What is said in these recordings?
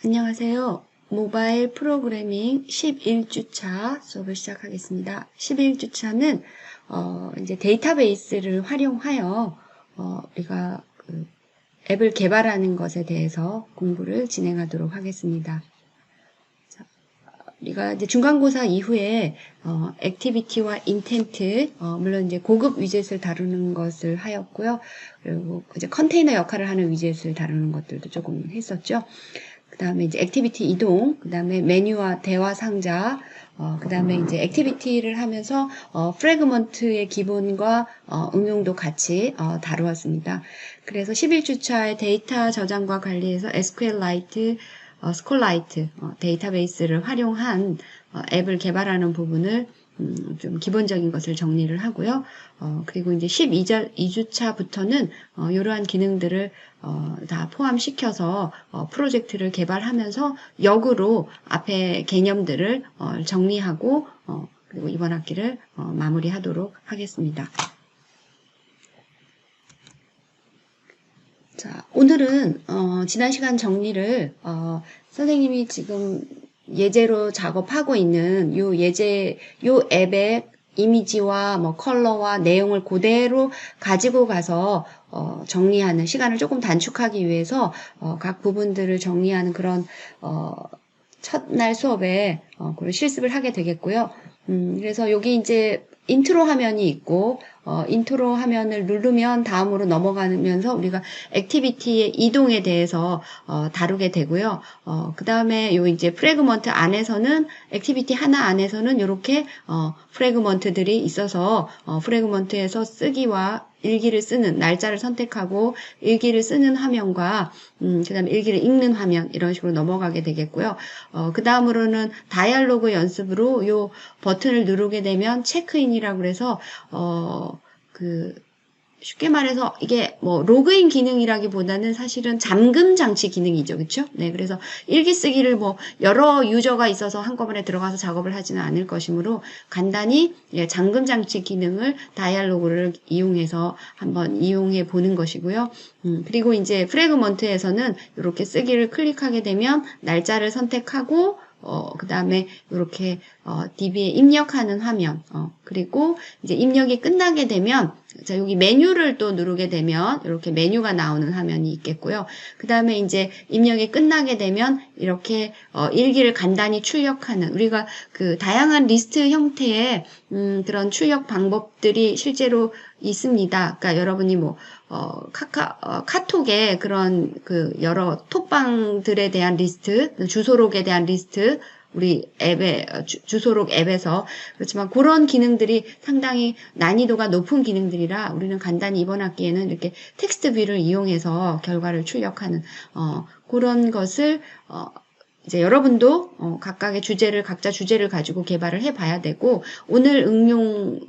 안녕하세요. 모바일 프로그래밍 11주차 수업을 시작하겠습니다. 11주차는 이제 데이터베이스를 활용하여 우리가 앱을 개발하는 것에 대해서 공부를 진행하도록 하겠습니다. 자, 우리가 이제 중간고사 이후에 액티비티와 인텐트, 물론 이제 고급 위젯을 다루는 것을 하였고요. 그리고 이제 컨테이너 역할을 하는 위젯을 다루는 것들도 조금 했었죠. 그 다음에 이제 액티비티 이동, 그 다음에 메뉴와 대화 상자, 그 다음에 이제 액티비티를 하면서 프래그먼트의 기본과 응용도 같이 다루었습니다. 그래서 11주차의 데이터 저장과 관리에서 SQLite, 스콜라이트 데이터베이스를 활용한 앱을 개발하는 부분을 좀 기본적인 것을 정리를 하고요. 그리고 이제 12주차부터는 이러한 기능들을 다 포함시켜서 프로젝트를 개발하면서 역으로 앞에 개념들을 정리하고 그리고 이번 학기를 마무리하도록 하겠습니다. 자, 오늘은 지난 시간 정리를 선생님이 지금 예제로 작업하고 있는 요 앱의 이미지와 뭐 컬러와 내용을 그대로 가지고 가서 정리하는 시간을 조금 단축하기 위해서 각 부분들을 정리하는 그런 첫날 수업에 그런 실습을 하게 되겠고요. 그래서 여기 이제 인트로 화면이 있고 인트로 화면을 누르면 다음으로 넘어가면서 우리가 액티비티의 이동에 대해서 다루게 되고요. 그 다음에 요 이제 프래그먼트 안에서는 액티비티 하나 안에서는 이렇게 프래그먼트들이 있어서 프래그먼트에서 쓰기와 일기를 쓰는 날짜를 선택하고 일기를 쓰는 화면과 그 다음에 일기를 읽는 화면 이런 식으로 넘어가게 되겠고요. 그 다음으로는 다이얼로그 연습으로 요 버튼을 누르게 되면 체크인이라고 그래서 쉽게 말해서 이게 뭐 로그인 기능이라기보다는 사실은 잠금 장치 기능이죠. 그렇죠? 네. 그래서 일기 쓰기를 뭐 여러 유저가 있어서 한꺼번에 들어가서 작업을 하지는 않을 것이므로 간단히 잠금 장치 기능을 다이얼로그를 이용해서 한번 이용해 보는 것이고요. 그리고 이제 프래그먼트에서는 이렇게 쓰기를 클릭하게 되면 날짜를 선택하고 그 다음에 이렇게 DB에 입력하는 화면 그리고 이제 입력이 끝나게 되면 자 여기 메뉴를 또 누르게 되면 이렇게 메뉴가 나오는 화면이 있겠고요. 그 다음에 이제 입력이 끝나게 되면 이렇게 일기를 간단히 출력하는 우리가 그 다양한 리스트 형태의 그런 출력 방법들이 실제로 있습니다. 그러니까 여러분이 뭐 카톡에 그런 그 여러 톡방들에 대한 리스트, 주소록에 대한 리스트, 우리 앱의 주소록 앱에서 그렇지만 그런 기능들이 상당히 난이도가 높은 기능들이라 우리는 간단히 이번 학기에는 이렇게 텍스트 뷰를 이용해서 결과를 출력하는 그런 것을 이제 여러분도 각각의 각자 주제를 가지고 개발을 해봐야 되고 오늘 응용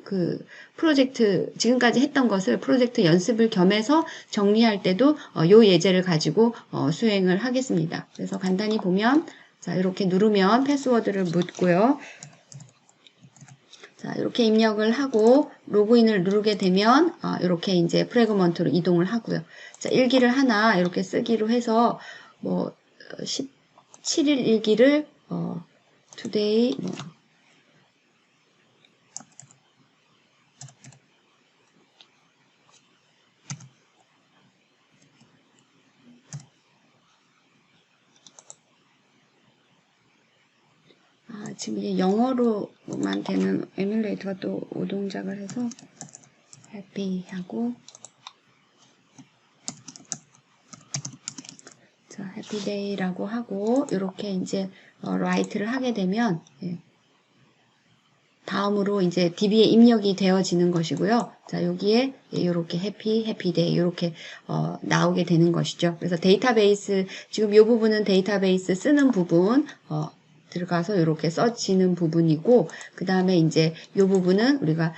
그 프로젝트 지금까지 했던 것을 프로젝트 연습을 겸해서 정리할 때도 요 예제를 가지고 수행을 하겠습니다. 그래서 간단히 보면 자 이렇게 누르면 패스워드를 묻고요. 자 이렇게 입력을 하고 로그인을 누르게 되면 이렇게 이제 프래그먼트로 이동을 하고요. 자 일기를 하나 이렇게 쓰기로 해서 뭐 17일 일기를 today 지금 이게 영어로만 되는 에뮬레이터가 또 오동작을 해서 happy 하고 자 happy day라고 하고 이렇게 이제 write를 하게 되면 다음으로 이제 DB에 입력이 되어지는 것이고요. 자, 여기에 이렇게 해피 데이 이렇게 나오게 되는 것이죠. 그래서 데이터베이스 지금 이 부분은 데이터베이스 쓰는 부분 들어가서 이렇게 써지는 부분이고 그 다음에 이제 이 부분은 우리가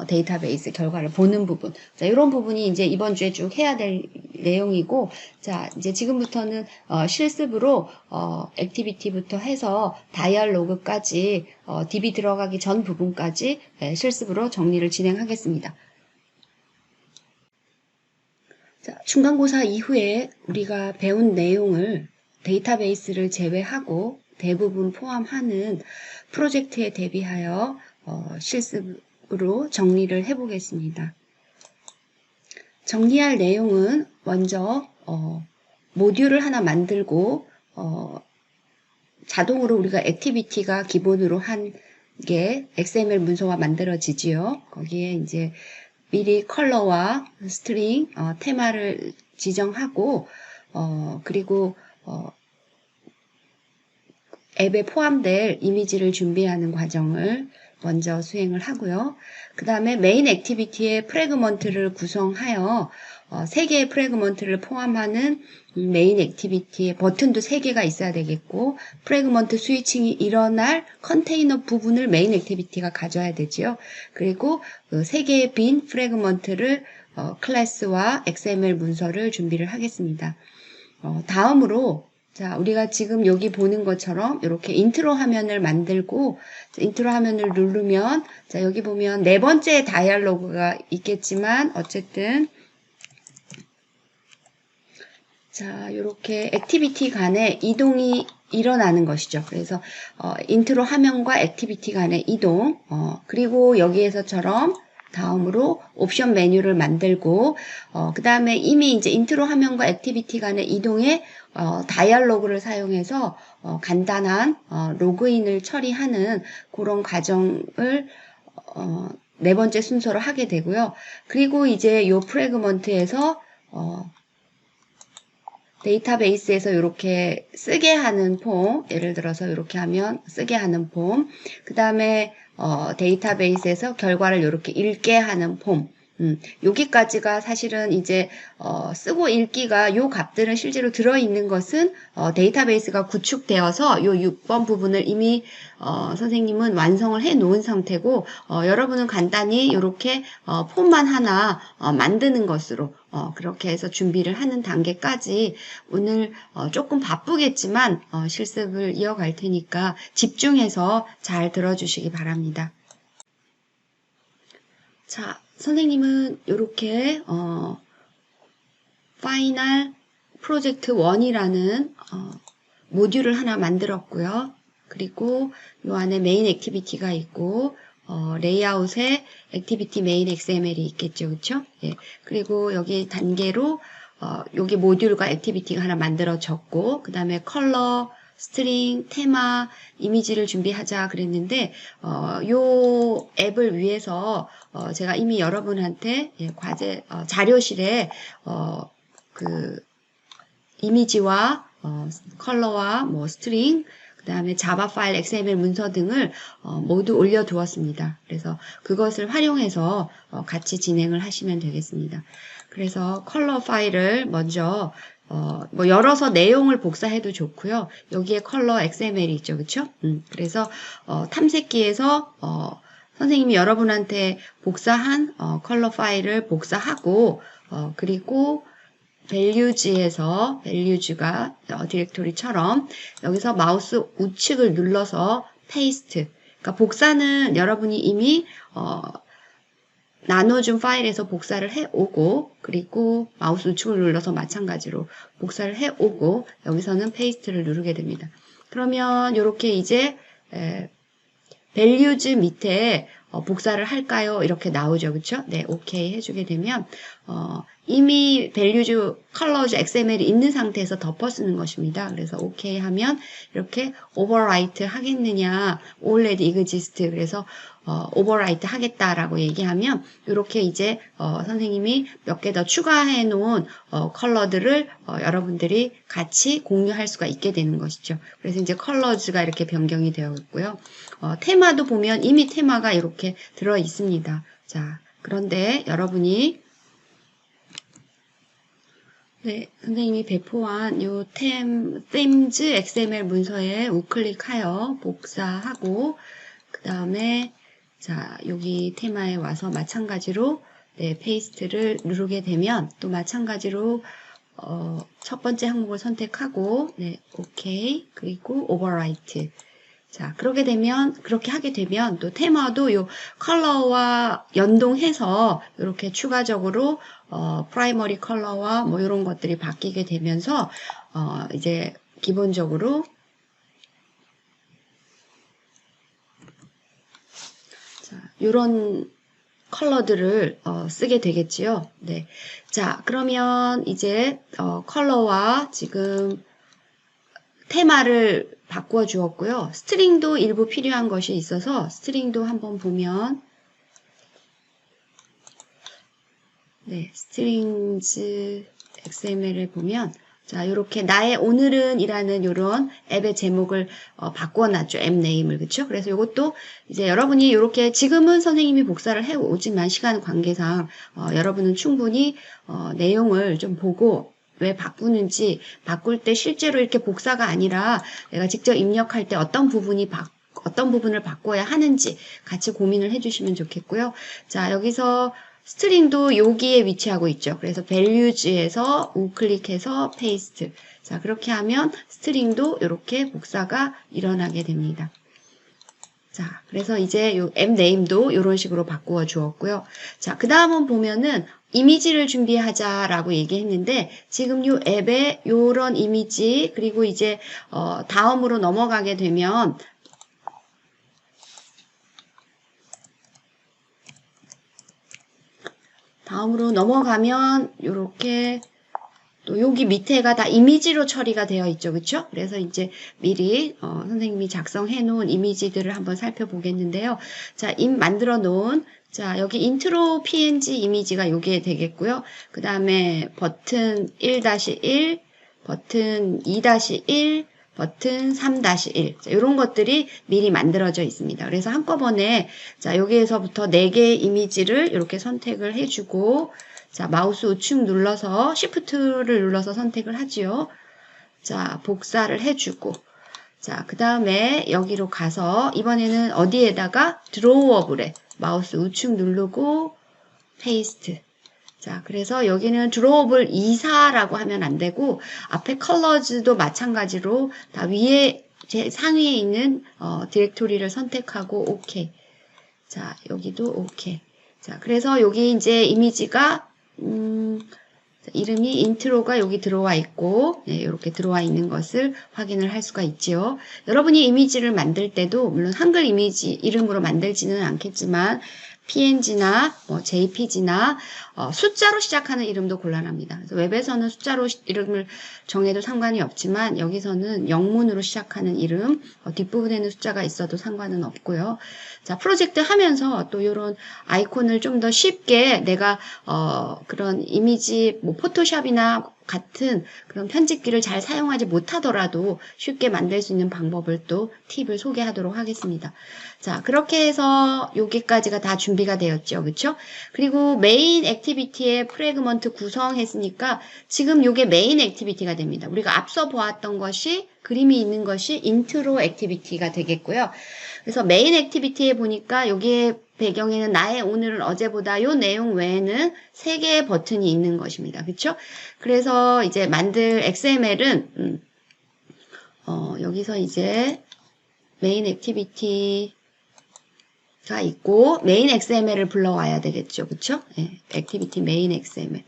데이터베이스 결과를 보는 부분. 자, 이런 부분이 이제 이번 주에 쭉 해야 될 내용이고 자, 이제 지금부터는 실습으로 액티비티부터 해서 다이얼로그까지 DB 들어가기 전 부분까지 실습으로 정리를 진행하겠습니다. 자, 중간고사 이후에 우리가 배운 내용을 데이터베이스를 제외하고 대부분 포함하는 프로젝트에 대비하여 실습으로 정리를 해보겠습니다. 정리할 내용은 먼저 모듈을 하나 만들고 자동으로 우리가 액티비티가 기본으로 한 게 XML 문서가 만들어지지요. 거기에 이제 미리 컬러와 스트링, 테마를 지정하고 그리고 앱에 포함될 이미지를 준비하는 과정을 먼저 수행을 하고요. 그 다음에 메인 액티비티의 프래그먼트를 구성하여 3개의 프래그먼트를 포함하는 메인 액티비티의 버튼도 3개가 있어야 되겠고, 프래그먼트 스위칭이 일어날 컨테이너 부분을 메인 액티비티가 가져야 되지요. 그리고 그 3개의 빈 프래그먼트를 클래스와 XML 문서를 준비를 하겠습니다. 다음으로 자, 우리가 지금 여기 보는 것처럼 이렇게 인트로 화면을 만들고, 인트로 화면을 누르면, 자, 여기 보면 4번째 다이얼로그가 있겠지만, 어쨌든, 자, 이렇게 액티비티 간의 이동이 일어나는 것이죠. 그래서, 인트로 화면과 액티비티 간의 이동, 그리고 여기에서처럼, 다음으로 옵션 메뉴를 만들고 그 다음에 이미 이제 인트로 화면과 액티비티 간의 이동에 다이얼로그를 사용해서 간단한 로그인을 처리하는 그런 과정을 4번째 순서로 하게 되고요. 그리고 이제 이 프래그먼트에서 데이터베이스에서 이렇게 쓰게 하는 폼, 예를 들어서 이렇게 하면 쓰게 하는 폼, 그 다음에 데이터베이스에서 결과를 이렇게 읽게 하는 폼, 여기까지가 사실은 이제 쓰고 읽기가 요 값들은 실제로 들어있는 것은 데이터베이스가 구축되어서 요 6번 부분을 이미 선생님은 완성을 해 놓은 상태고 여러분은 간단히 이렇게 폼만 하나 만드는 것으로 그렇게 해서 준비를 하는 단계까지 오늘 조금 바쁘겠지만 실습을 이어갈 테니까 집중해서 잘 들어주시기 바랍니다. 자, 선생님은 이렇게 파이널 프로젝트 1이라는 모듈을 하나 만들었고요. 그리고 이 안에 메인 액티비티가 있고 레이아웃에 액티비티 메인 XML이 있겠죠. 그렇죠? 예. 그리고 여기 단계로 여기 모듈과 액티비티가 하나 만들어졌고 그 다음에 컬러, 스트링, 테마, 이미지를 준비하자 그랬는데 요 앱을 위해서 제가 이미 여러분한테 과제 자료실에 그 이미지와 컬러와 뭐 스트링 그 다음에 자바 파일, XML 문서 등을 모두 올려두었습니다. 그래서 그것을 활용해서 같이 진행을 하시면 되겠습니다. 그래서 컬러 파일을 먼저 뭐 열어서 내용을 복사해도 좋고요. 여기에 컬러 XML이 있죠. 그렇죠? 그래서 탐색기에서 선생님이 여러분한테 복사한 컬러 파일을 복사하고 그리고 values에서 values가 디렉토리처럼 여기서 마우스 우측을 눌러서 paste. 그러니까 복사는 여러분이 이미 나눠준 파일에서 복사를 해오고 그리고 마우스 우측을 눌러서 마찬가지로 복사를 해오고 여기서는 페이스트를 누르게 됩니다. 그러면 이렇게 이제 values 밑에 복사를 할까요? 이렇게 나오죠. 그렇죠? 네, 오케이 해주게 되면 이미 values, colors, XML이 있는 상태에서 덮어 쓰는 것입니다. 그래서 오케이 하면 이렇게 overwrite 하겠느냐, already exist. 그래서 overwrite 하겠다라고 얘기하면 이렇게 이제 선생님이 몇 개 더 추가해 놓은 컬러들을 여러분들이 같이 공유할 수가 있게 되는 것이죠. 그래서 이제 컬러즈가 이렇게 변경이 되어 있고요. 테마도 보면 이미 테마가 이렇게 들어 있습니다. 자, 그런데 여러분이 네, 선생님이 배포한 요 themes XML 문서에 우클릭하여 복사하고 그 다음에 자 여기 테마에 와서 마찬가지로 네, 페이스트를 누르게 되면 또 마찬가지로 첫 번째 항목을 선택하고 네, 오케이 그리고 오버라이트 자, 그렇게 하게 되면 또 테마도 요 컬러와 연동해서 이렇게 추가적으로 프라이머리 컬러와 뭐 이런 것들이 바뀌게 되면서 이제 기본적으로 자, 요런 컬러들을 쓰게 되겠지요. 네. 자, 그러면 이제 컬러와 지금 테마를 바꾸어 주었고요. 스트링도 일부 필요한 것이 있어서 스트링도 한번 보면 네, 스트링즈 XML을 보면 자, 이렇게 나의 오늘은 이라는 이런 앱의 제목을 바꿔놨죠. 앱 네임을. 그쵸? 그래서 이것도 이제 여러분이 이렇게 지금은 선생님이 복사를 해오지만 시간 관계상 여러분은 충분히 내용을 좀 보고 왜 바꾸는지 바꿀 때 실제로 이렇게 복사가 아니라 내가 직접 입력할 때 어떤 부분을 바꿔야 하는지 같이 고민을 해주시면 좋겠고요. 자, 여기서 스트링도 여기에 위치하고 있죠. 그래서 values에서 우클릭해서 paste. 자, 그렇게 하면 스트링도 이렇게 복사가 일어나게 됩니다. 자, 그래서 이제 요 앱 네임도 이런 식으로 바꾸어 주었고요. 자, 그 다음은 보면은 이미지를 준비하자라고 얘기했는데 지금 요 앱에 요런 이미지 그리고 이제 다음으로 넘어가게 되면 다음으로 넘어가면 이렇게 또 여기 밑에가 다 이미지로 처리가 되어 있죠. 그쵸? 그래서 이제 미리 선생님이 작성해 놓은 이미지들을 한번 살펴보겠는데요. 자, 만들어 놓은 자, 여기 인트로 png 이미지가 여기에 되겠고요. 그 다음에 버튼 1-1, 버튼 2-1, 버튼 3-1 자, 이런 것들이 미리 만들어져 있습니다. 그래서 한꺼번에 자, 여기에서부터 4개의 이미지를 이렇게 선택을 해주고 자, 마우스 우측 눌러서 Shift를 눌러서 선택을 하지요. 자, 복사를 해주고 자, 그 다음에 여기로 가서 이번에는 어디에다가 드로워블에 마우스 우측 누르고 페이스트. 자, 그래서 여기는 드로워블 24라고 하면 안 되고 앞에 컬러즈도 마찬가지로 다 위에 제 상위에 있는 디렉토리를 선택하고 오케이. 자, 여기도 오케이. 자, 그래서 여기 이제 이미지가 이름이 인트로가 여기 들어와 있고 네, 이렇게 들어와 있는 것을 확인을 할 수가 있지요. 여러분이 이미지를 만들 때도 물론 한글 이미지 이름으로 만들지는 않겠지만 PNG나 JPG나 숫자로 시작하는 이름도 곤란합니다. 그래서 웹에서는 숫자로 이름을 정해도 상관이 없지만 여기서는 영문으로 시작하는 이름 뒷부분에는 숫자가 있어도 상관은 없고요. 자, 프로젝트 하면서 또 이런 아이콘을 좀 더 쉽게 내가 그런 이미지 포토샵이나 같은 그런 편집기를 잘 사용하지 못하더라도 쉽게 만들 수 있는 방법을 또 팁을 소개하도록 하겠습니다. 자, 그렇게 해서 여기까지가 다 준비가 되었죠. 그렇죠? 그리고 메인 액티비티의 프래그먼트 구성했으니까 지금 이게 메인 액티비티가 됩니다. 우리가 앞서 보았던 것이 그림이 있는 것이 인트로 액티비티가 되겠고요. 그래서 메인 액티비티에 보니까 여기에 배경에는 나의 오늘은 어제보다 요 내용 외에는 3개의 버튼이 있는 것입니다. 그렇죠? 그래서 이제 만들 XML은 여기서 이제 메인 액티비티가 있고 메인 XML을 불러와야 되겠죠. 그렇죠? 네, 액티비티 메인 XML.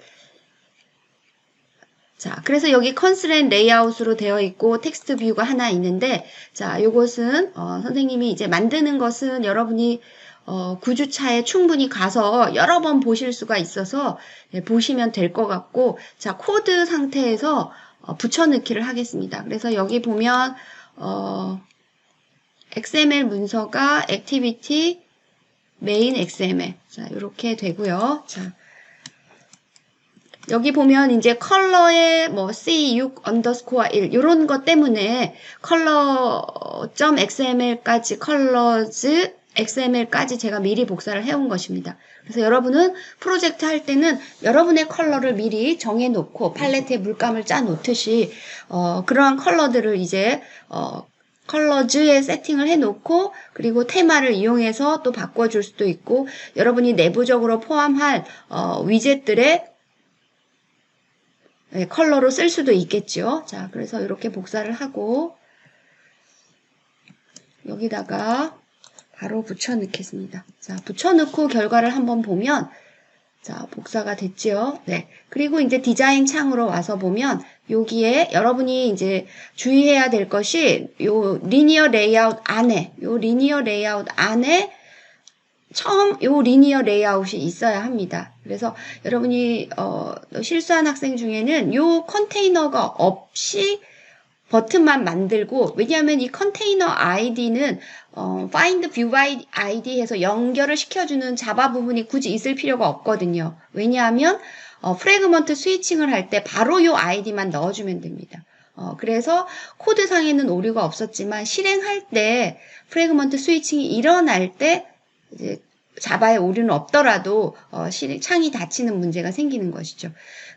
자, 그래서 여기 컨스트레인 레이아웃으로 되어 있고 텍스트 뷰가 하나 있는데 자, 요것은 선생님이 이제 만드는 것은 여러분이 9주차에 충분히 가서 여러 번 보실 수가 있어서 네, 보시면 될 것 같고 자, 코드 상태에서 붙여넣기를 하겠습니다. 그래서 여기 보면 XML 문서가 액티비티 메인 XML 자, 이렇게 되고요. 자, 여기 보면 이제 컬러에 C6_1 이런 것 때문에 컬러.xml까지 컬러즈 XML까지 제가 미리 복사를 해온 것입니다. 그래서 여러분은 프로젝트 할 때는 여러분의 컬러를 미리 정해놓고 팔레트에 물감을 짜 놓듯이 그러한 컬러들을 이제 컬러즈에 세팅을 해놓고 그리고 테마를 이용해서 또 바꿔줄 수도 있고 여러분이 내부적으로 포함할 위젯들의 네, 컬러로 쓸 수도 있겠죠. 자, 그래서 이렇게 복사를 하고 여기다가 바로 붙여 넣겠습니다. 자, 붙여 넣고 결과를 한번 보면 자, 복사가 됐죠? 네. 그리고 이제 디자인 창으로 와서 보면 여기에 여러분이 이제 주의해야 될 것이 요 리니어 레이아웃 안에 처음 요 리니어 레이아웃이 있어야 합니다. 그래서 여러분이 실수한 학생 중에는 요 컨테이너가 없이 버튼만 만들고, 왜냐하면 이 컨테이너 아이디는 find view by id 해서 연결을 시켜주는 자바 부분이 굳이 있을 필요가 없거든요. 왜냐하면 프래그먼트 스위칭을 할 때 바로 요 아이디만 넣어주면 됩니다. 그래서 코드상에는 오류가 없었지만 실행할 때 프래그먼트 스위칭이 일어날 때 이제 자바에 오류는 없더라도 창이 닫히는 문제가 생기는 것이죠.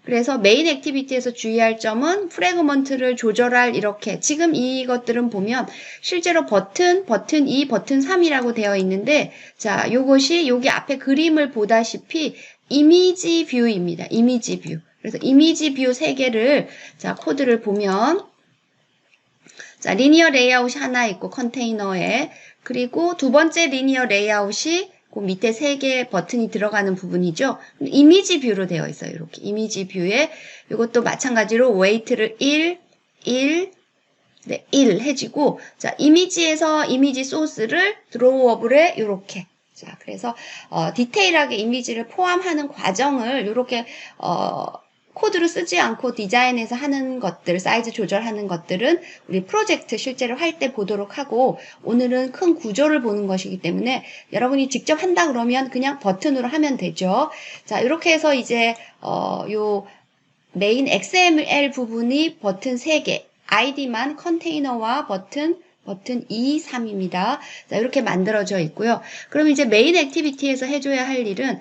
그래서 메인 액티비티에서 주의할 점은 프래그먼트를 조절할 이렇게 지금 이것들은 보면 실제로 버튼 2, 버튼 3이라고 되어 있는데 자, 요것이 여기 앞에 그림을 보다시피 이미지 뷰입니다. 이미지 뷰. 그래서 이미지 뷰 3개를 자, 코드를 보면 자, 리니어 레이아웃이 하나 있고 컨테이너에 그리고 두 번째 리니어 레이아웃이 그 밑에 3개 버튼이 들어가는 부분이죠. 이미지 뷰로 되어 있어요. 이렇게 이미지 뷰에 이것도 마찬가지로 웨이트를 1 해주고 자 이미지에서 이미지 소스를 드로우어블에 이렇게 자 그래서 디테일하게 이미지를 포함하는 과정을 이렇게 코드로 쓰지 않고 디자인해서 하는 것들, 사이즈 조절하는 것들은 우리 프로젝트 실제로 할 때 보도록 하고 오늘은 큰 구조를 보는 것이기 때문에 여러분이 직접 한다 그러면 그냥 버튼으로 하면 되죠. 자, 이렇게 해서 이제 요 메인 XML 부분이 버튼 3개, 아이디만 컨테이너와 버튼 2, 3입니다. 자, 이렇게 만들어져 있고요. 그럼 이제 메인 액티비티에서 해줘야 할 일은,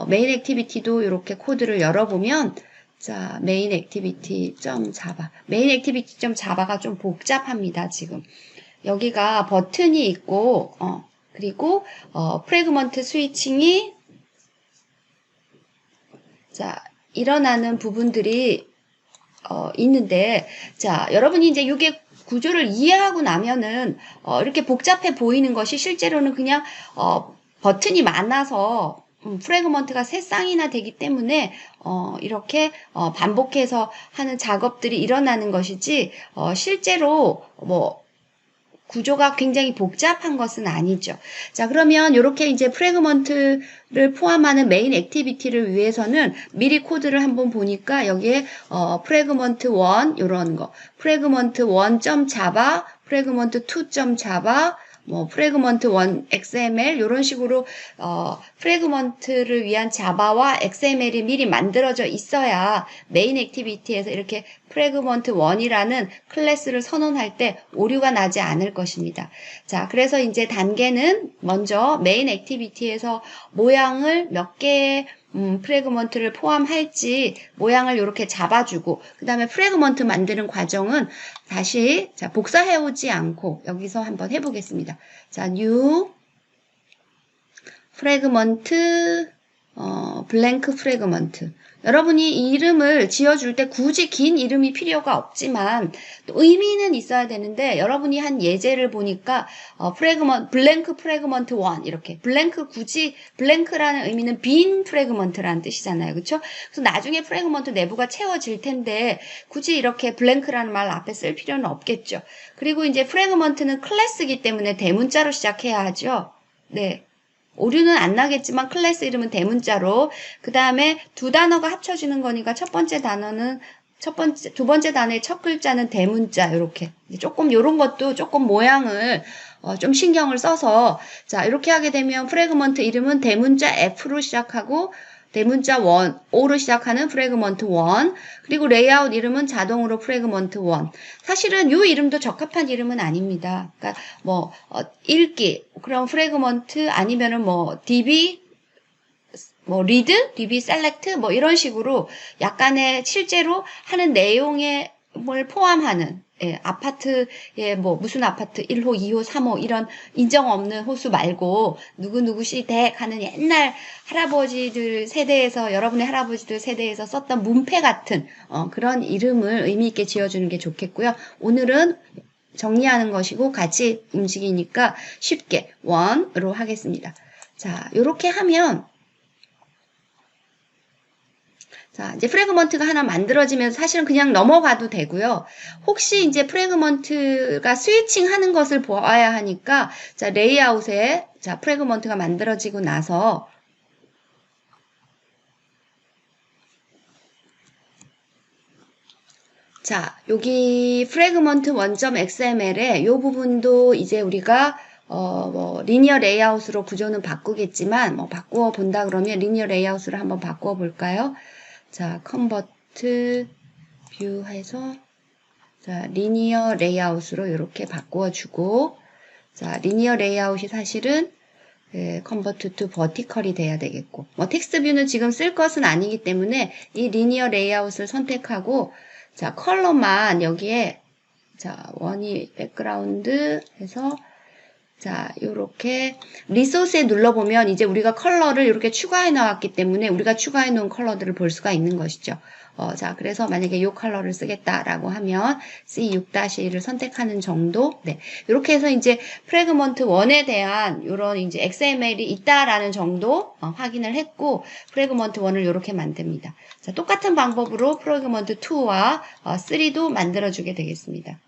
메인 액티비티도 이렇게 코드를 열어보면, 자, 메인 액티비티.자바가 좀 복잡합니다, 지금. 여기가 버튼이 있고, 그리고, 프래그먼트 스위칭이, 자, 일어나는 부분들이, 있는데, 자, 여러분이 이제 이게 구조를 이해하고 나면은, 이렇게 복잡해 보이는 것이 실제로는 그냥, 버튼이 많아서, 프래그먼트가 3쌍이나 되기 때문에 이렇게 반복해서 하는 작업들이 일어나는 것이지 실제로 뭐 구조가 굉장히 복잡한 것은 아니죠. 자, 그러면 이렇게 이제 프래그먼트를 포함하는 메인 액티비티를 위해서는 미리 코드를 한번 보니까 여기에 프래그먼트 1 이런 거, 프래그먼트 1.java, 프래그먼트 2.java 뭐 프래그먼트 1 XML 이런 식으로 프래그먼트를 위한 자바와 XML이 미리 만들어져 있어야 메인 액티비티에서 이렇게 프래그먼트 1이라는 클래스를 선언할 때 오류가 나지 않을 것입니다. 자, 그래서 이제 단계는 먼저 메인 액티비티에서 모양을 몇 개의 프래그먼트를 포함할지 모양을 이렇게 잡아주고 그 다음에 프래그먼트 만드는 과정은 다시 자 복사해오지 않고 여기서 한번 해보겠습니다. 자, new 프래그먼트 블랭크 프래그먼트 여러분이 이 이름을 지어줄 때 굳이 긴 이름이 필요가 없지만 또 의미는 있어야 되는데 여러분이 한 예제를 보니까 블랭크 프래그먼트 1 이렇게 굳이 블랭크라는 의미는 빈 프래그먼트라는 뜻이잖아요. 그렇죠? 그래서 나중에 프래그먼트 내부가 채워질 텐데 굳이 이렇게 블랭크라는 말 앞에 쓸 필요는 없겠죠. 그리고 이제 프래그먼트는 클래스이기 때문에 대문자로 시작해야 하죠. 네. 오류는 안 나겠지만 클래스 이름은 대문자로 그 다음에 두 단어가 합쳐지는 거니까 두 번째 단어의 첫 글자는 대문자 이렇게 조금 요런 것도 조금 모양을 좀 신경을 써서 자 이렇게 하게 되면 프래그먼트 이름은 대문자 F로 시작하고 대문자 1, O로 시작하는 프래그먼트 1 그리고 레이아웃 이름은 자동으로 프래그먼트 1 사실은 이 이름도 적합한 이름은 아닙니다. 그러니까 뭐 읽기 그럼 프래그먼트 아니면은 뭐 DB 뭐 리드, DB 셀렉트 뭐 이런 식으로 약간의 실제로 하는 내용에 뭘 포함하는 예, 아파트에 뭐 무슨 아파트 1호, 2호, 3호 이런 인정 없는 호수 말고 누구누구 시댁 하는 옛날 할아버지들 세대에서 여러분의 할아버지들 세대에서 썼던 문패 같은 그런 이름을 의미 있게 지어주는 게 좋겠고요. 오늘은 정리하는 것이고 같이 움직이니까 쉽게 1으로 하겠습니다. 자, 요렇게 하면 자, 이제 프래그먼트가 하나 만들어지면서 사실은 그냥 넘어가도 되고요. 혹시 이제 프래그먼트가 스위칭 하는 것을 보아야 하니까, 자, 레이아웃에, 자, 프래그먼트가 만들어지고 나서, 자, 여기 프래그먼트 1.xml에 요 부분도 이제 우리가 리니어 레이아웃으로 구조는 바꾸겠지만, 바꾸어 본다 그러면 리니어 레이아웃으로 한번 바꾸어 볼까요? 자, 컨버트 뷰 해서, 자, 리니어 레이아웃으로 이렇게 바꾸어 주고, 자, 리니어 레이아웃이 사실은 컨버트 투 버티컬이 돼야 되겠고, 텍스트 뷰는 지금 쓸 것은 아니기 때문에 이 리니어 레이아웃을 선택하고, 자, 컬러만 여기에, 자, 원이 백그라운드 해서, 자, 요렇게 리소스에 눌러보면 이제 우리가 컬러를 이렇게 추가해 나왔기 때문에 우리가 추가해 놓은 컬러들을 볼 수가 있는 것이죠. 자, 그래서 만약에 이 컬러를 쓰겠다라고 하면 C6-1을 선택하는 정도. 네. 이렇게 해서 이제 프래그먼트 1에 대한 이런 이제 XML이 있다라는 정도 확인을 했고, 프래그먼트 1을 이렇게 만듭니다. 자, 똑같은 방법으로 프래그먼트 2와 3도 만들어주게 되겠습니다.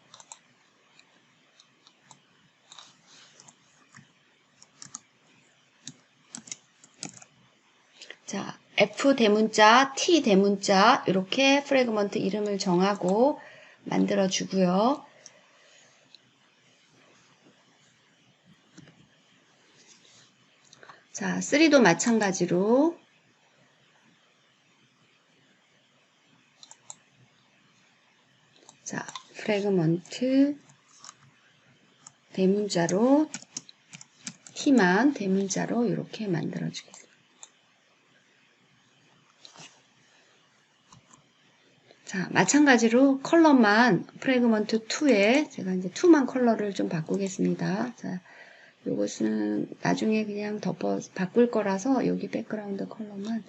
자, F 대문자, T 대문자 이렇게 프래그먼트 이름을 정하고 만들어 주고요. 자, 3도 마찬가지로 자, 프래그먼트 대문자로 T만 대문자로 이렇게 만들어 주겠습니다. 자, 마찬가지로 컬러만 프래그먼트 2에 제가 이제 2만 컬러를 좀 바꾸겠습니다. 자, 요것은 나중에 그냥 바꿀 거라서 여기 백그라운드 컬러만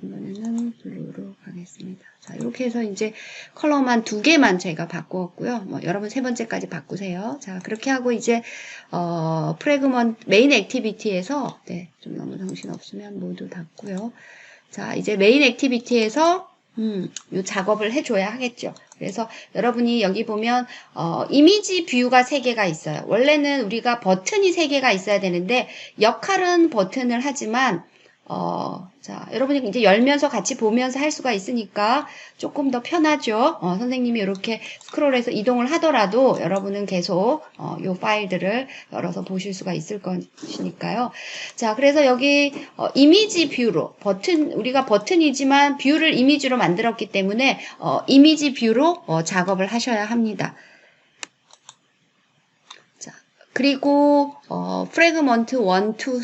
이번에는 블루로 가겠습니다. 자, 이렇게 해서 이제 컬러만 2개만 제가 바꾸었고요. 여러분 3번째까지 바꾸세요. 자, 그렇게 하고 이제 프래그먼트 메인 액티비티에서 네, 좀 너무 정신 없으면 모두 닫고요. 자, 이제 메인 액티비티에서 요 작업을 해줘야 하겠죠. 그래서 여러분이 여기 보면 이미지 뷰가 3개가 있어요. 원래는 우리가 버튼이 3개가 있어야 되는데 역할은 버튼을 하지만 자, 여러분이 이제 열면서 같이 보면서 할 수가 있으니까 조금 더 편하죠. 선생님이 이렇게 스크롤해서 이동을 하더라도 여러분은 계속 요 파일들을 열어서 보실 수가 있을 것이니까요. 자, 그래서 여기 이미지 뷰로 우리가 버튼이지만 뷰를 이미지로 만들었기 때문에 이미지 뷰로 작업을 하셔야 합니다. 그리고 프래그먼트 1, 2,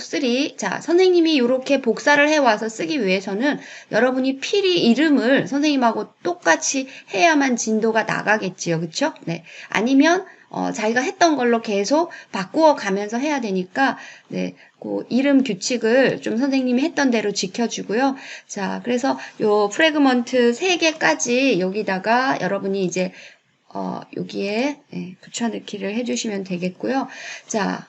3 자, 선생님이 이렇게 복사를 해와서 쓰기 위해서는 여러분이 필히 이름을 선생님하고 똑같이 해야만 진도가 나가겠지요. 그쵸? 네. 아니면 자기가 했던 걸로 계속 바꾸어 가면서 해야 되니까 네, 그 이름 규칙을 좀 선생님이 했던 대로 지켜주고요. 자, 그래서 요 프래그먼트 3개까지 여기다가 여러분이 이제 여기에 붙여넣기를 해주시면 되겠고요. 자,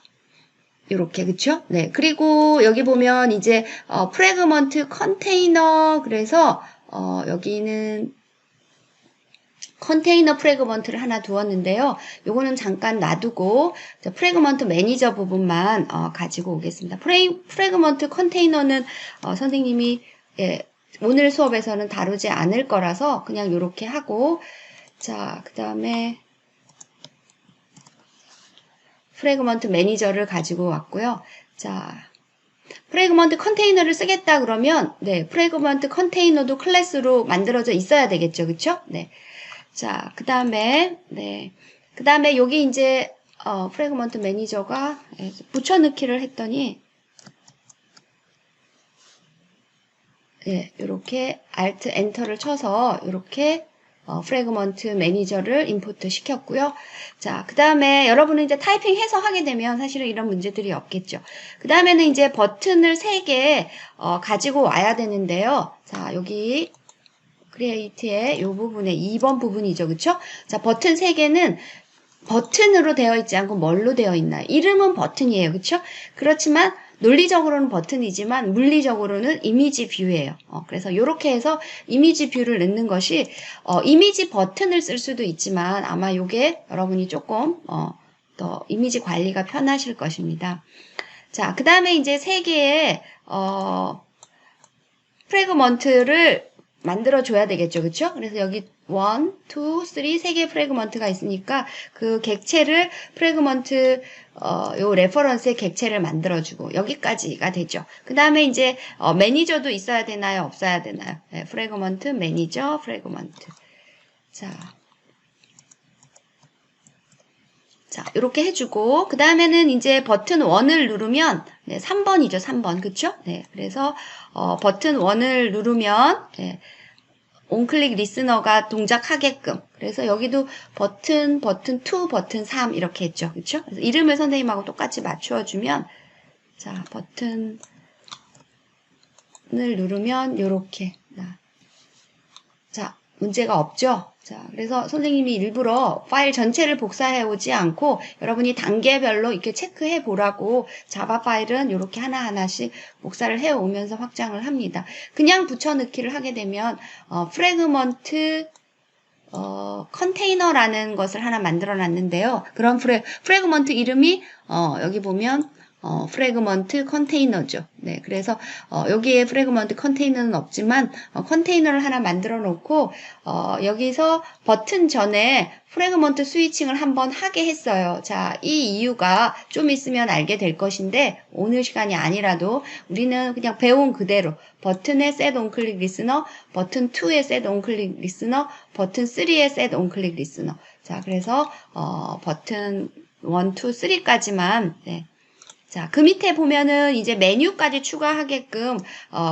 이렇게 그쵸? 네. 그리고 여기 보면 이제 프래그먼트 컨테이너 그래서 여기는 컨테이너 프래그먼트를 하나 두었는데요. 요거는 잠깐 놔두고 프래그먼트 매니저 부분만 가지고 오겠습니다. 프래그먼트 컨테이너는 선생님이 오늘 수업에서는 다루지 않을 거라서 그냥 이렇게 하고 자, 그 다음에 프래그먼트 매니저를 가지고 왔고요. 자, 프래그먼트 컨테이너를 쓰겠다 그러면 네, 프래그먼트 컨테이너도 클래스로 만들어져 있어야 되겠죠. 그쵸? 네. 자, 그 다음에 여기 이제 프래그먼트 매니저가 붙여넣기를 했더니 이렇게 Alt 엔터를 쳐서 이렇게 프래그먼트 매니저를 임포트 시켰고요. 자, 그 다음에 여러분은 이제 타이핑 해서 하게 되면 사실은 이런 문제들이 없겠죠. 그 다음에는 이제 버튼을 3개 가지고 와야 되는데요. 자, 여기 크리에이트의 이 부분에 2번 부분이죠. 그쵸? 자, 버튼 3개는 버튼으로 되어 있지 않고 뭘로 되어 있나요? 이름은 버튼이에요. 그쵸? 그렇지만 논리적으로는 버튼이지만 물리적으로는 이미지 뷰예요. 그래서 이렇게 해서 이미지 뷰를 넣는 것이 이미지 버튼을 쓸 수도 있지만 아마 이게 여러분이 조금 더 이미지 관리가 편하실 것입니다. 자, 그 다음에 이제 세 개의 프래그먼트를 만들어줘야 되겠죠. 그쵸? 그래서 여기 1, 2, 3, 세 개의 프래그먼트가 있으니까 그 객체를 프래그먼트 요 레퍼런스의 객체를 만들어주고 여기까지가 되죠. 그 다음에 이제 매니저도 있어야 되나요? 없어야 되나요? 네, 프래그먼트, 매니저, 프래그먼트. 자, 이렇게 해주고, 그 다음에는 이제 버튼 1을 누르면, 네, 3번이죠, 3번. 그쵸? 네, 그래서, 버튼 1을 누르면, 네, 온클릭 리스너가 동작하게끔. 그래서 여기도 버튼 2, 버튼 3 이렇게 했죠. 그쵸? 그래서 이름을 선생님하고 똑같이 맞추어주면, 자, 버튼을 누르면, 요렇게. 자, 문제가 없죠? 자, 그래서 선생님이 일부러 파일 전체를 복사해 오지 않고 여러분이 단계별로 이렇게 체크해 보라고 자바 파일은 이렇게 하나하나씩 복사를 해 오면서 확장을 합니다. 그냥 붙여넣기를 하게 되면 프래그먼트 컨테이너라는 것을 하나 만들어 놨는데요. 그런 프래그먼트 이름이 여기 보면 프래그먼트 컨테이너죠. 네, 그래서 여기에 프래그먼트 컨테이너는 없지만 컨테이너를 하나 만들어 놓고 여기서 버튼 전에 프래그먼트 스위칭을 한번 하게 했어요. 자, 이 이유가 좀 있으면 알게 될 것인데 오늘 시간이 아니라도 우리는 그냥 배운 그대로 버튼에 set on click listener, 버튼 2에 set on click listener, 버튼 3에 set on click listener. 자, 그래서 버튼 1, 2, 3까지만 네. 자, 그 밑에 보면은 이제 메뉴까지 추가하게끔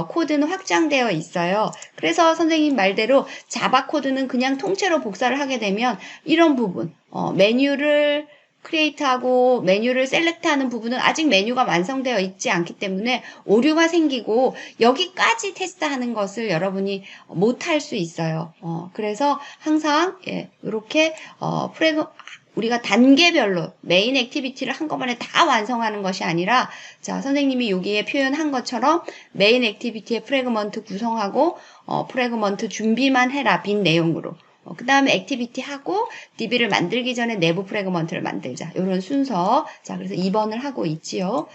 코드는 확장되어 있어요. 그래서 선생님 말대로 자바 코드는 그냥 통째로 복사를 하게 되면 이런 부분, 메뉴를 크리에이트하고 메뉴를 셀렉트하는 부분은 아직 메뉴가 완성되어 있지 않기 때문에 오류가 생기고 여기까지 테스트하는 것을 여러분이 못할 수 있어요. 그래서 항상 이렇게 우리가 단계별로 메인 액티비티를 한꺼번에 다 완성하는 것이 아니라 자, 선생님이 여기에 표현한 것처럼 메인 액티비티의 프래그먼트 구성하고 프래그먼트 준비만 해라. 빈 내용으로. 그 다음에 액티비티 하고 DB를 만들기 전에 내부 프래그먼트를 만들자. 이런 순서. 자, 그래서 2번을 하고 있지요.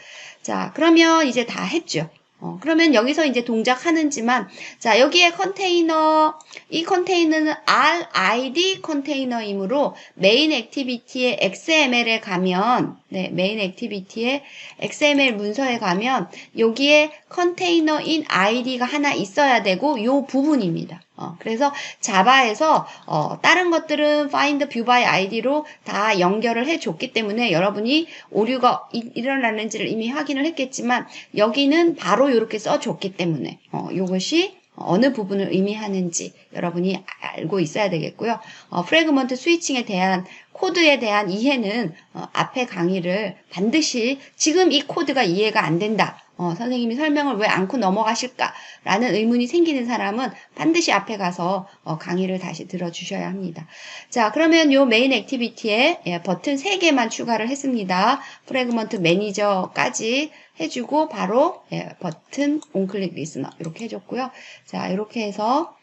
자, 그러면 이제 다 했죠. 그러면 여기서 이제 동작하는지만, 자, 여기에 컨테이너, 이 컨테이너는 RID 컨테이너이므로 메인 액티비티의 XML에 가면, 네, 메인 액티비티의 XML 문서에 가면, 여기에 컨테이너인 ID가 하나 있어야 되고, 요 부분입니다. 그래서 자바에서 다른 것들은 find view by id로 다 연결을 해줬기 때문에 여러분이 오류가 일어났는지를 이미 확인을 했겠지만 여기는 바로 이렇게 써줬기 때문에 이것이 어느 부분을 의미하는지 여러분이 알고 있어야 되겠고요. 프래그먼트 스위칭에 대한 코드에 대한 이해는 앞에 강의를 반드시 지금 이 코드가 이해가 안 된다. 선생님이 설명을 왜 않고 넘어가실까라는 의문이 생기는 사람은 반드시 앞에 가서 강의를 다시 들어주셔야 합니다. 자, 그러면 요 메인 액티비티에 버튼 3개만 추가를 했습니다. 프래그먼트 매니저까지 해주고 바로 버튼 온클릭 리스너 이렇게 해줬고요. 자, 이렇게 해서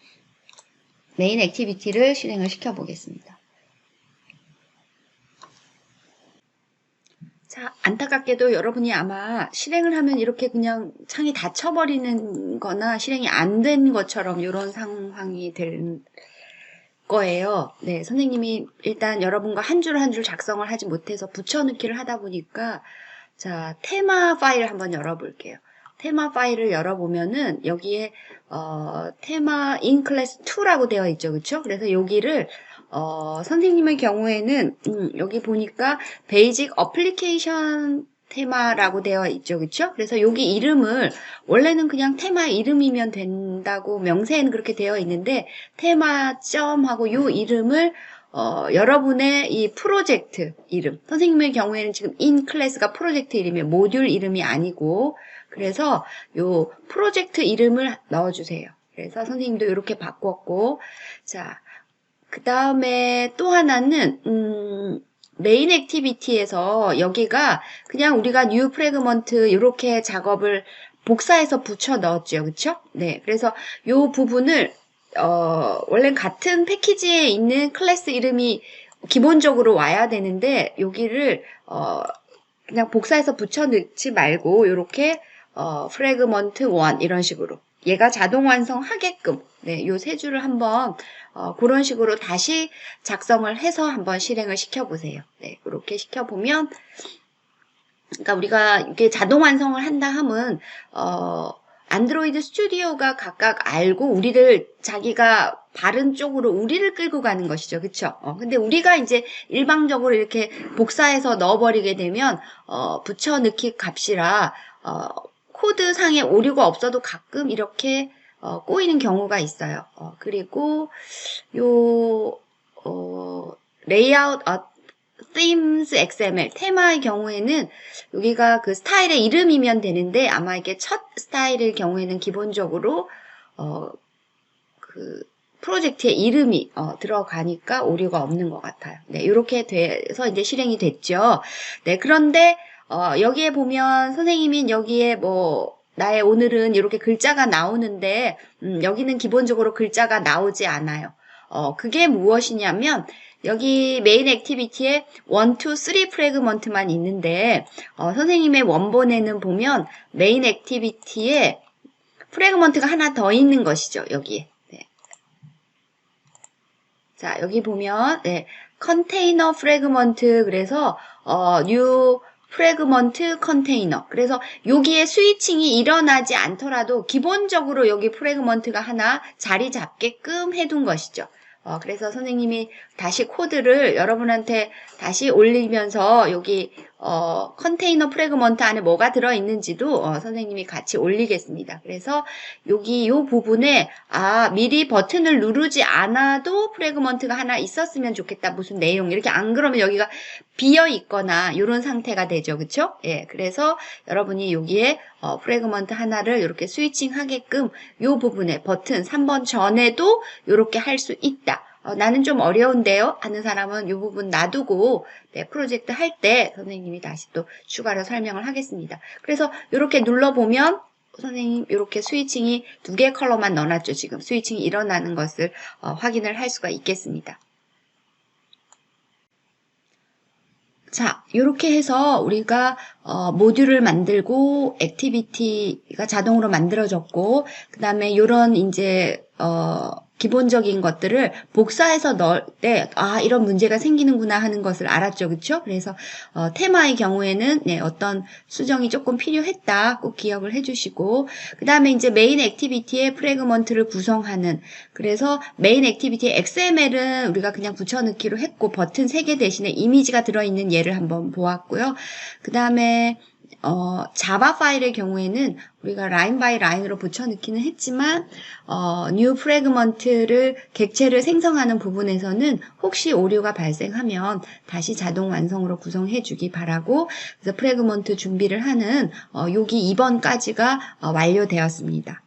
메인 액티비티를 실행을 시켜보겠습니다. 자, 안타깝게도 여러분이 아마 실행을 하면 이렇게 그냥 창이 닫혀버리는 거나 실행이 안 된 것처럼 이런 상황이 될 거예요. 네, 선생님이 일단 여러분과 한 줄 한 줄 작성을 하지 못해서 붙여넣기를 하다 보니까 자, 테마 파일을 한번 열어볼게요. 테마 파일을 열어보면은 여기에 테마 in class 2라고 되어 있죠. 그쵸? 그래서 여기를 선생님의 경우에는 여기 보니까 베이직 어플리케이션 테마라고 되어 있죠. 그쵸? 그래서 여기 이름을 원래는 그냥 테마 이름이면 된다고 명세에는 그렇게 되어 있는데 테마점하고 요 이름을 여러분의 이 프로젝트 이름 선생님의 경우에는 지금 in class가 프로젝트 이름이에요. 모듈 이름이 아니고 그래서 요 프로젝트 이름을 넣어주세요. 그래서 선생님도 이렇게 바꿨고 자 그 다음에 또 하나는 메인 액티비티에서 여기가 그냥 우리가 뉴 프래그먼트 이렇게 작업을 복사해서 붙여 넣었죠. 그쵸? 네. 그래서 요 부분을, 원래 같은 패키지에 있는 클래스 이름이 기본적으로 와야 되는데, 여기를, 그냥 복사해서 붙여 넣지 말고, 요렇게, 프래그먼트 1, 이런 식으로. 얘가 자동 완성하게끔, 네, 요 세 줄을 한번, 그런 식으로 다시 작성을 해서 한번 실행을 시켜보세요. 네, 그렇게 시켜보면, 그러니까 우리가 이게 자동 완성을 한다 함은 안드로이드 스튜디오가 각각 알고 우리를 자기가 바른 쪽으로 우리를 끌고 가는 것이죠. 그쵸? 근데 우리가 이제 일방적으로 이렇게 복사해서 넣어버리게 되면 붙여 넣기 값이라 코드상에 오류가 없어도 가끔 이렇게 꼬이는 경우가 있어요. 그리고 요 레이아웃 themes XML 테마의 경우에는 여기가 그 스타일의 이름이면 되는데 아마 이게 첫 스타일의 경우에는 기본적으로 그 프로젝트의 이름이 들어가니까 오류가 없는 것 같아요. 네, 이렇게 돼서 이제 실행이 됐죠. 네, 그런데 여기에 보면 선생님이 여기에 뭐 나의 오늘은 이렇게 글자가 나오는데 여기는 기본적으로 글자가 나오지 않아요. 그게 무엇이냐면 여기 메인 액티비티에 1, 2, 3 프래그먼트만 있는데 선생님의 원본에는 보면 메인 액티비티에 프래그먼트가 하나 더 있는 것이죠. 여기에. 네. 자, 여기 보면 네, 컨테이너 프래그먼트 그래서 뉴 프래그먼트 컨테이너. 그래서 여기에 스위칭이 일어나지 않더라도 기본적으로 여기 프래그먼트가 하나 자리 잡게끔 해둔 것이죠. 그래서 선생님이 다시 코드를 여러분한테 다시 올리면서 여기 컨테이너 프래그먼트 안에 뭐가 들어있는지도 선생님이 같이 올리겠습니다. 그래서 여기 요 부분에 미리 버튼을 누르지 않아도 프래그먼트가 하나 있었으면 좋겠다. 무슨 내용 이렇게 안 그러면 여기가 비어 있거나 이런 상태가 되죠. 그쵸? 예, 그래서 여러분이 여기에 프래그먼트 하나를 이렇게 스위칭 하게끔 요 부분에 버튼 3번 전에도 이렇게 할 수 있다. 나는 좀 어려운데요 하는 사람은 이 부분 놔두고 네, 프로젝트 할 때 선생님이 다시 또 추가로 설명을 하겠습니다. 그래서 이렇게 눌러보면 선생님 이렇게 스위칭이 2개 컬러만 넣어놨죠. 지금 스위칭이 일어나는 것을 확인을 할 수가 있겠습니다. 자, 이렇게 해서 우리가 모듈을 만들고 액티비티가 자동으로 만들어졌고 그 다음에 이런 이제 기본적인 것들을 복사해서 넣을 때 이런 문제가 생기는구나 하는 것을 알았죠. 그렇죠? 그래서 테마의 경우에는 네, 어떤 수정이 조금 필요했다. 꼭 기억을 해주시고 그 다음에 이제 메인 액티비티의 프래그먼트를 구성하는 그래서 메인 액티비티의 XML은 우리가 그냥 붙여넣기로 했고 버튼 3개 대신에 이미지가 들어있는 예를 한번 보았고요. 그 다음에 자바 파일의 경우에는 우리가 라인 바이 라인으로 붙여넣기는 했지만 뉴 프래그먼트를 객체를 생성하는 부분에서는 혹시 오류가 발생하면 다시 자동 완성으로 구성해 주기 바라고 그래서 프래그먼트 준비를 하는 여기 2번까지가 완료되었습니다.